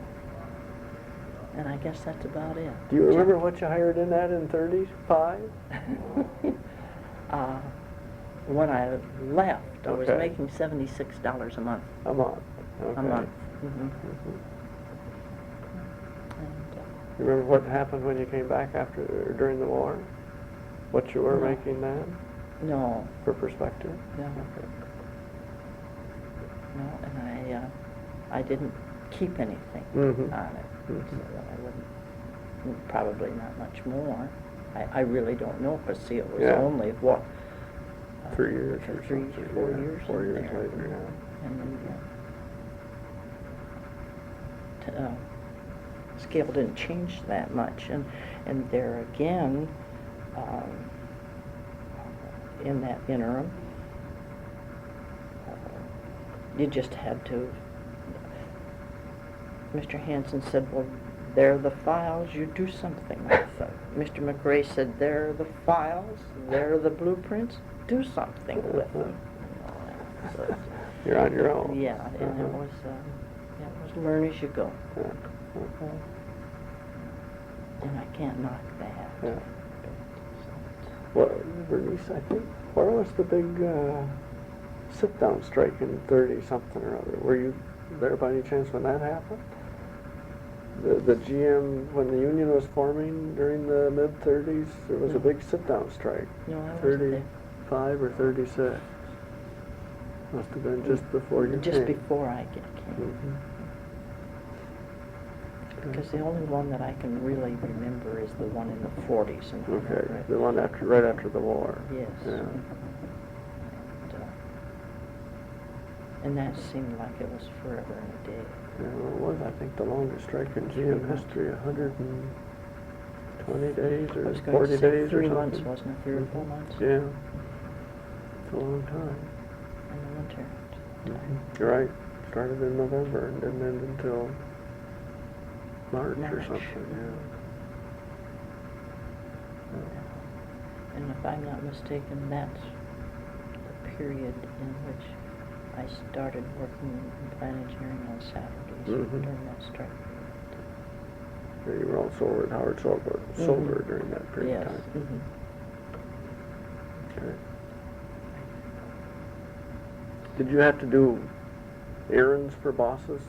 B: And I guess that's about it.
C: Do you remember what you hired in that in 35?
B: When I left, I was
C: Okay.
B: making $76 a month.
C: A month. Okay.
B: A month.
C: You
B: And,
C: remember what happened when you came back during the war? What you were
B: No.
C: making then,
B: no,
C: for perspective?
B: no,
C: Okay.
B: no, and I didn't keep anything
C: Mhm.
B: on it, so
C: Mhm.
B: that I wouldn't, probably not much more. I really don't know, because see, it was
C: Yeah.
B: only, what?
C: 3 years
B: for
C: or
B: 4
C: something,
B: years.
C: 4
B: in
C: years
B: there.
C: later, yeah.
B: And then, scale didn't change that much, and there again, in that interim, you just had to. Mr. Hansen said, "Well, there are the files. You do something with them." Mr. McRae said, "There are the files. There are the blueprints. Do something with them." So it's-
C: You're on your own.
B: yeah, and it was learn as you go,
C: Yeah. Okay.
B: and I can't knock that.
C: Yeah. Well, Berneice, I think, where was the big sit-down strike in 30-something or other? Were you there by any chance when that happened? The GM, when the union was forming during the mid-30s, there was a
B: No.
C: big sit-down strike.
B: No, I wasn't there.
C: 35 or 36. Must have been just before you
B: Just
C: came.
B: before I came.
C: Mhm.
B: Because the only one that I can really remember is the one in the 40s. And
C: Okay, the one right after the war.
B: Yes.
C: Yeah.
B: And that seemed like it was forever and a day.
C: Yeah, well, it was, I think, the longest strike in GM history, 120 days
B: I
C: or
B: was going
C: 40
B: to say
C: days or
B: 3
C: something.
B: months, wasn't it? 3 or 4 months
C: Yeah. It's a long time.
B: in the winter.
C: You're right. Started in November and didn't end until March or
B: March.
C: something,
B: And if I'm not mistaken, that's the period in which I started working in plant engineering on Saturdays
C: Mhm.
B: during that strike.
C: Yeah, you were also with Howard Solberg during that period
B: Yes.
C: of time.
B: Mhm.
C: Okay. Did you have to do errands for bosses?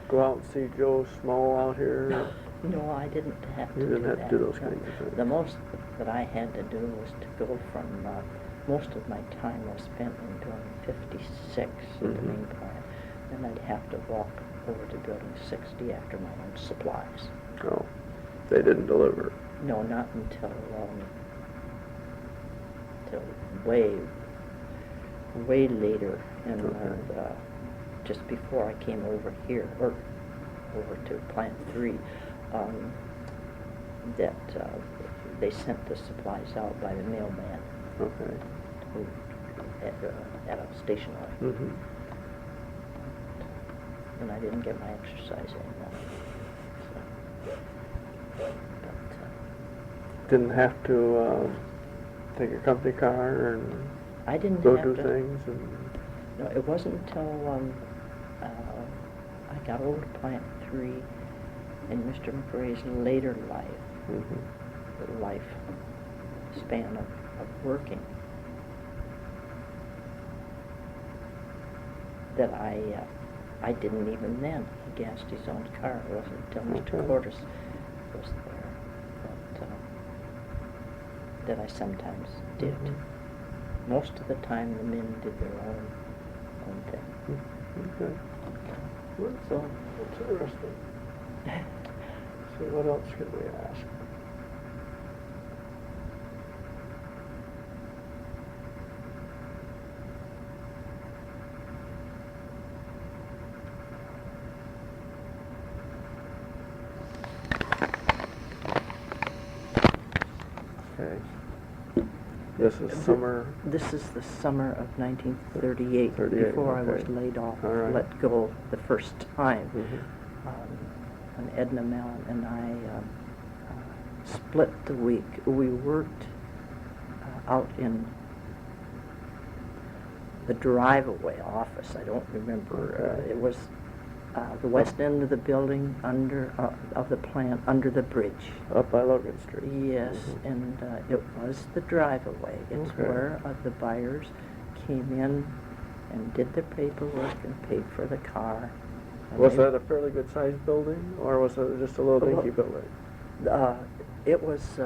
C: Go out and see Joe Small out here?
B: No, I didn't have to
C: You didn't
B: do
C: have
B: that.
C: to do those
B: No.
C: kinds of things.
B: The most that I had to do was to go from, most of my time was spent in building 56 in the
C: Mhm.
B: main plant. Then I'd have to walk over to building 60 after my own supplies.
C: Oh, they didn't deliver.
B: No, not until till way, way later, and
C: Okay.
B: just before I came over here, or over to Plant 3, that they sent the supplies out by the mailman
C: Okay.
B: who, at a station line.
C: Mm-hmm.
B: And I didn't get my exercise in then. So, but,
C: Didn't have to take a company car and
B: I didn't
C: go
B: have
C: do
B: to.
C: things and.
B: No, it wasn't until I got over to Plant 3 in Mr. McRae's later life,
C: Mm-hmm.
B: the life span of working, that I didn't even then. He gassed his own car. It wasn't until Mr.
C: Okay.
B: Cordes was there that I sometimes did.
C: Mhm.
B: Most of the time, the men did their own thing.
C: Okay. That's interesting. See, what else could we ask? Okay. This is summer.
B: This is the summer of 1938,
C: 38,
B: before I was
C: okay.
B: laid off,
C: All right.
B: let go the first time.
C: Mhm.
B: And Edna Mellon and I split the week. We worked out in the drive-away office. I don't remember.
C: Okay.
B: It was the west end of the building, of the plant, under the bridge.
C: Up by Logan Street.
B: Yes,
C: Mhm.
B: and it was the drive-away. It's
C: Okay.
B: where the buyers came in and did their paperwork and paid for the car. And
C: Was
B: they-
C: that a fairly good sized building, or was it just a little dinky building?
B: It was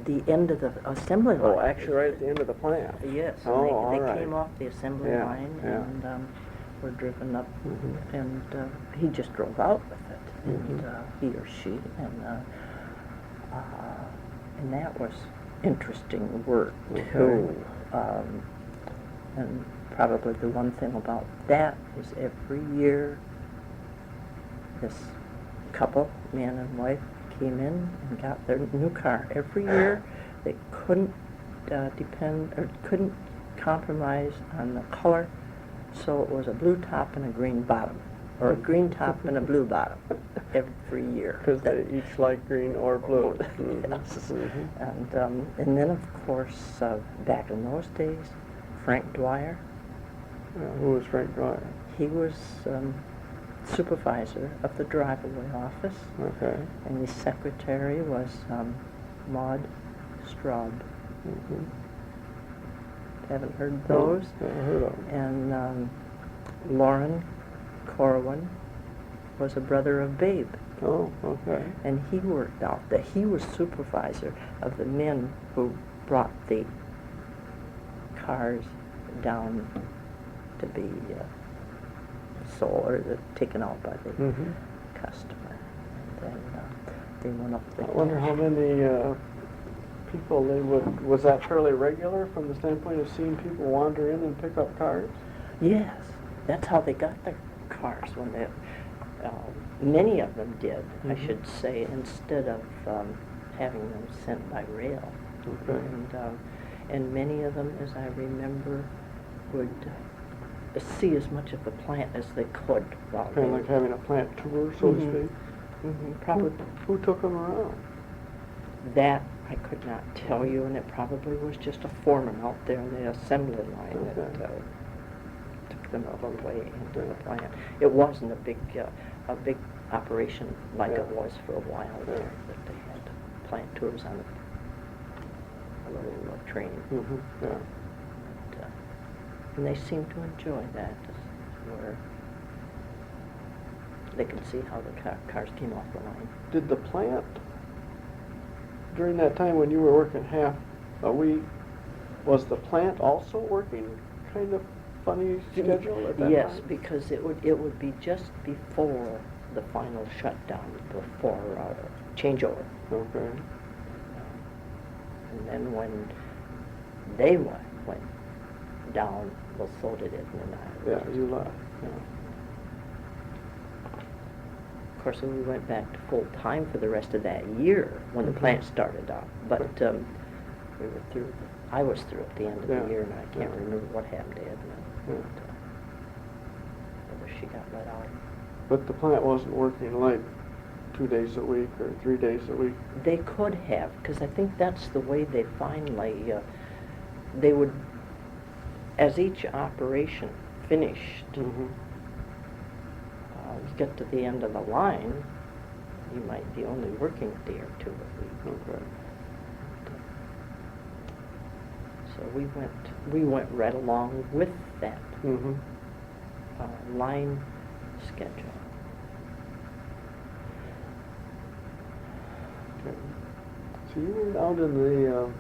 B: the end of the assembly line.
C: Oh, actually, right at the end of the plant.
B: Yes,
C: Oh,
B: and
C: all
B: they
C: right.
B: came off the assembly
C: Yeah,
B: line
C: yeah.
B: and were driven up,
C: Mhm.
B: and he just drove out with it, and
C: Mhm.
B: he or she, and that was interesting work too.
C: Okay.
B: And probably the one thing about that is every year this couple, man and wife, came in and got their new car. Every year they couldn't couldn't compromise on the color, so it was a blue top and a green bottom, or a green top and a blue bottom every year.
C: Because they each like green or blue.
B: Yes.
C: Mhm.
B: And then of course back in those days, Frank Dwyer,
C: Yeah, who was Frank Dwyer?
B: he was supervisor of the drive-away office,
C: Okay.
B: and his secretary was Maud Straub.
C: Mhm.
B: Haven't heard those.
C: No, never heard of him.
B: And Lauren Corwin was a brother of Babe,
C: Oh, okay.
B: and he worked out that he was supervisor of the men who brought the cars down to be sold or taken out by the
C: Mhm.
B: customer. And then they went up the
C: I wonder how many people they would. Was that fairly regular from the standpoint of seeing people wander in and pick up cars?
B: Yes, that's how they got their cars. When they, many of them did, I
C: Mhm.
B: should say, instead of having them sent by rail.
C: Okay.
B: And many of them, as I remember, would see as much of the plant as they could while
C: Kind
B: they
C: of like having a plant tour, so to
B: Mhm.
C: speak.
B: Probably
C: Who took them around?
B: that I could not tell you, and it probably was just a foreman out there in the assembly line that
C: Okay.
B: took them all the way into the plant. It wasn't a big operation like it
C: Yeah.
B: was for a while there,
C: Yeah.
B: that they had plant tours on a little train.
C: Mhm. Yeah.
B: And they seemed to enjoy that, where they can see how the cars came off the line.
C: Did the plant, during that time when you were working half a week, was the plant also working kind of funny schedule at that
B: Yes,
C: time?
B: because it would be just before the final shutdown, before changeover.
C: Okay.
B: And then when they went down, well, so did it. And
C: Yeah, you left. Yeah.
B: of course, we went back to full time for the rest of that year when the plant started up. But we were through. I was through at the end of
C: Yeah.
B: the year, and I can't remember what happened to Edna.
C: Yeah.
B: Whether she got let out.
C: But the plant wasn't working like 2 days a week or 3 days a week.
B: They could have, because I think that's the way they finally, they would, as each operation finished,
C: Mm-hmm.
B: you get to the end of the line, you might be only working a day or two a week.
C: Okay.
B: So we went right along with that
C: Mm-hmm.
B: line schedule.
C: Okay. So you were out in the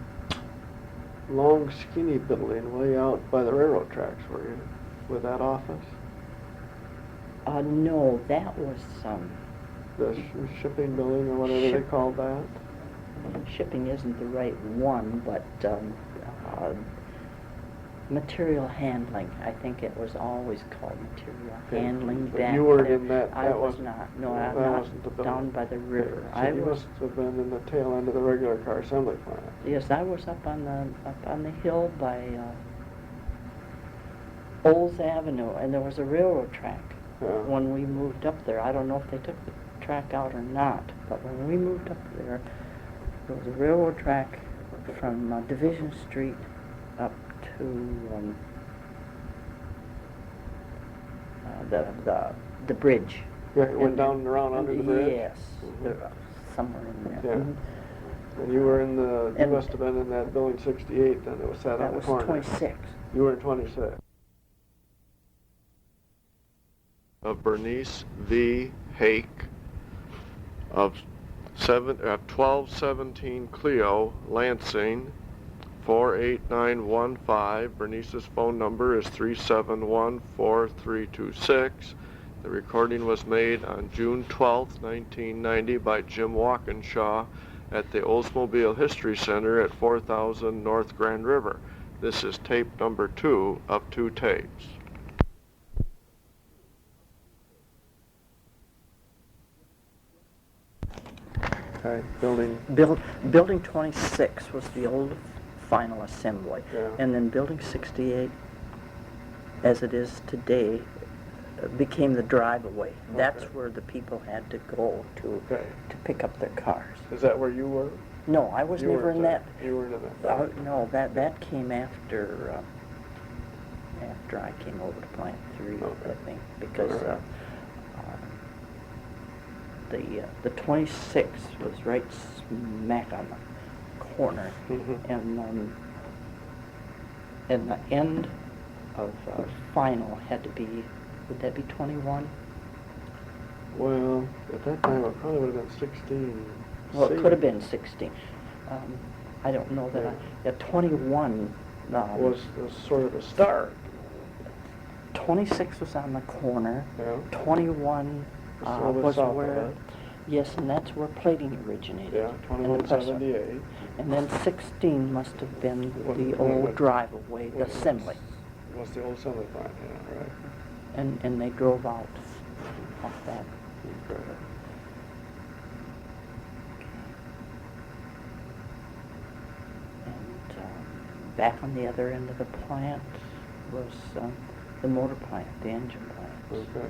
C: long, skinny building way out by the railroad tracks, were you, with that office?
B: No, that was
C: The shipping building or whatever they
B: Ship-
C: called that?
B: shipping isn't the right one, but material handling. I think it was always called material
C: Okay.
B: handling
C: But
B: back
C: you weren't
B: there.
C: in that.
B: I
C: That
B: was
C: wasn't.
B: not. No,
C: that
B: I'm not
C: wasn't the building.
B: down by the river.
C: Okay. So
B: I
C: you
B: was.
C: must have been in the tail end of the regular car assembly plant.
B: Yes, I was up on the hill by Olds Avenue, and there was a railroad track.
C: Yeah.
B: When we moved up there, I don't know if they took the track out or not, but when we moved up there was a railroad track from Division Street up to the bridge.
C: Yeah, it went
B: And-
C: down and around under the bridge?
B: Yes,
C: Mhm.
B: there- somewhere in there.
C: Yeah.
B: Mhm.
C: And you were in the, you
B: And-
C: must have been in that building 68 then, it was set on
B: That
C: the
B: was
C: corner.
B: 26.
C: You were in 26.
A: Of Berneice V. Hake of 1217 Clio, Lansing, 48915. Bernice's phone number is 371-4326. The recording was made on June 12, 1990 by Jim Walkinshaw at the Oldsmobile History Center at 4000 North Grand River. This is tape number 2 of 2 tapes.
C: Okay, building,
B: Building 26 was the old final assembly.
C: Yeah.
B: And then Building 68, as it is today, became the drive-away. That's
C: Okay.
B: where the people had to go
C: okay.
B: to pick up their cars.
C: Is that where you were?
B: No, I was
C: You
B: never
C: weren't
B: in
C: there.
B: that.
C: You weren't in that.
B: No, that came after I came over to Plant 3,
C: Okay.
B: I think, because
C: Alright.
B: the 26 was right smack on the corner,
C: Mhm.
B: and the end of final had to be, would that be 21?
C: Well, at that time it probably would have been 16.
B: Well, it
C: C.
B: could have been 16. I don't know that
C: Yeah.
B: 21
C: Was sort of a start.
B: 26 was on the corner.
C: Yeah.
B: 21
C: Just a little bit
B: was
C: south of
B: where,
C: it.
B: yes, and that's where plating originated.
C: Yeah,
B: and the press one.
C: 2178.
B: And then 16 must have been
C: What-
B: the
C: what-
B: old
C: what-
B: drive-away, the
C: what-
B: assembly.
C: Was the old assembly plant, yeah, right.
B: And they drove out off that.
C: Okay.
B: And back on the other end of the plant was the motor plant, the engine plant.
C: Okay.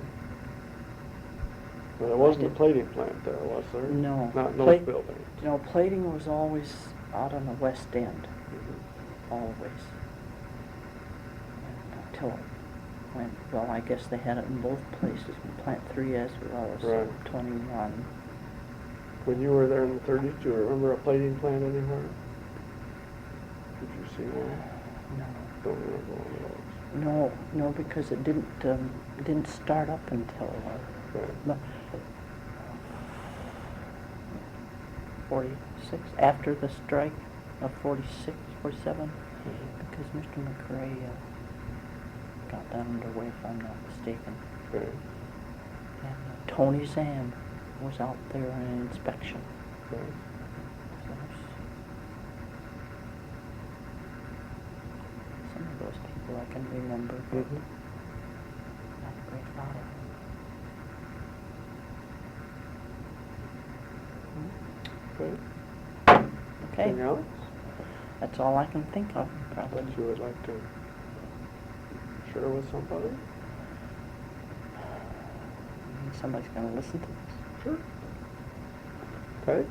C: Well, there wasn't a plating plant there, was there?
B: No.
C: Not in those
B: Plate-
C: buildings.
B: No, plating was always out on the west end,
C: Mhm.
B: always. Until it went, well, I guess they had it in both places, in Plant 3 as well as
C: Right.
B: 21.
C: When you were there in the 30s, do you remember a plating plant anywhere? Did you see one?
B: No.
C: Don't remember one of those.
B: No, because it didn't start up until
C: Okay.
B: But 46, after the strike of 46, 47, because Mr. McRae got that underway, if I'm not mistaken.
C: Okay.
B: And Tony Zam was out there on an inspection.
C: Okay.
B: So some of those people I can remember, but
C: Mm-hmm.
B: not a great lot of
C: Okay.
B: them. Okay,
C: Anything else
B: that's all I can think of, probably.
C: that you would like to share with somebody?
B: Somebody's going to listen to this.
C: Sure. Okay.